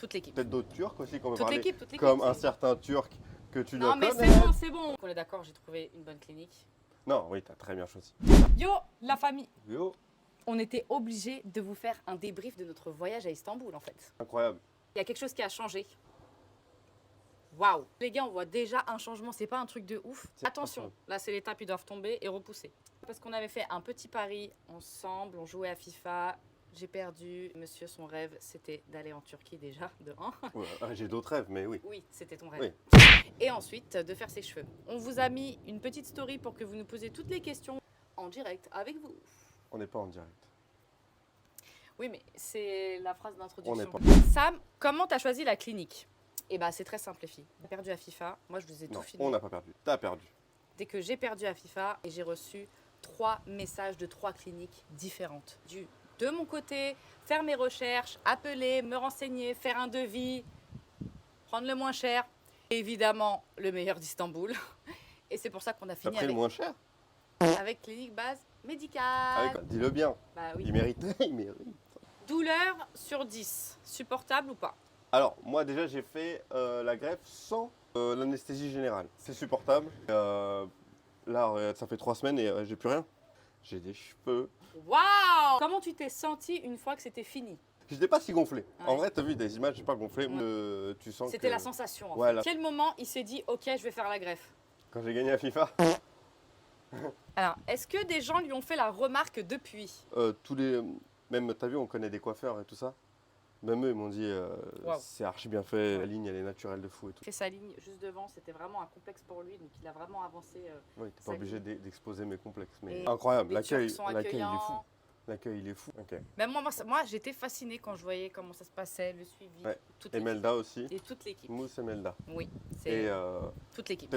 Toute l'équipe. Peut-être d'autres Turcs aussi qu'on peut Toute parler. l'équipe, toute l'équipe. Comme un certain Turc que tu dois Non, mais connaître. c'est bon, c'est bon. On est d'accord, j'ai trouvé une bonne clinique. Non, oui, t'as très bien choisi. Yo, la famille. Yo, On était obligé de vous faire un débrief de notre voyage à Istanbul, en fait. incroyable. Il y a quelque chose qui a changé. Waouh. Les gars, on voit déjà un changement. C'est pas un truc de ouf. C'est Attention, incroyable. là, c'est les tapis doivent tomber et repousser. Parce qu'on avait fait un petit pari ensemble. On jouait à FIFA. J'ai perdu. Monsieur, son rêve, c'était d'aller en Turquie déjà, de 1. Ouais, j'ai d'autres rêves, mais oui. Oui, c'était ton rêve. Oui. Et ensuite, de faire ses cheveux. On vous a mis une petite story pour que vous nous posiez toutes les questions en direct avec vous. On n'est pas en direct. Oui, mais c'est la phrase On d'introduction. n'est Sam, comment t'as choisi la clinique? Eh ben, c'est très simple, les filles. J'ai perdu à FIFA. Moi, je vous ai Non, tout filmé. on n'a pas perdu. T'as perdu. Dès que j'ai perdu à FIFA, et j'ai reçu 3 messages de 3 cliniques différentes. De mon côté, faire mes recherches, appeler, me renseigner, faire un devis, prendre le moins cher. Et évidemment, le meilleur d'Istanbul. Et c'est pour ça qu'on a T'as fini pris le moins cher. avec clinique base médicale. Dis-le bien. Bah oui. Il mérite. Il mérite. Douleur sur 10, supportable ou pas? Alors, moi déjà, j'ai fait la greffe sans l'anesthésie générale. C'est supportable. Là, ça fait 3 semaines et j'ai plus rien. J'ai des cheveux. Waouh! Comment tu t'es senti une fois que c'était fini? J'étais pas si gonflé. Ouais. En vrai, t'as vu des images, j'ai pas gonflé. Ouais. Tu sens C'était que... la sensation. En Voilà. fait. Quel moment il s'est dit ok, je vais faire la greffe? Quand j'ai gagné à FIFA, Alors, est-ce que des gens lui ont fait la remarque depuis? tous les... Même, t'as vu, on connaît des coiffeurs et tout ça. Même eux, ils m'ont dit, Waouh. c'est archi bien fait, la Ouais. ligne, elle est naturelle de fou et tout. Il fait sa ligne juste devant, c'était vraiment un complexe pour lui, donc il a vraiment avancé. Oui, t'es Ça pas obligé ligne. d'exposer mes complexes. Mais Et incroyable, les Turcs l'accueil, sont l'accueil, il est fou. accueillants. L'accueil, il est fou. Ok. Même moi j'étais fascinée quand je voyais comment ça se passait, le suivi, Ouais. toute Et l'équipe. Melda aussi. Et toute l'équipe. Mousse et Melda. Oui, Et c'est toute l'équipe.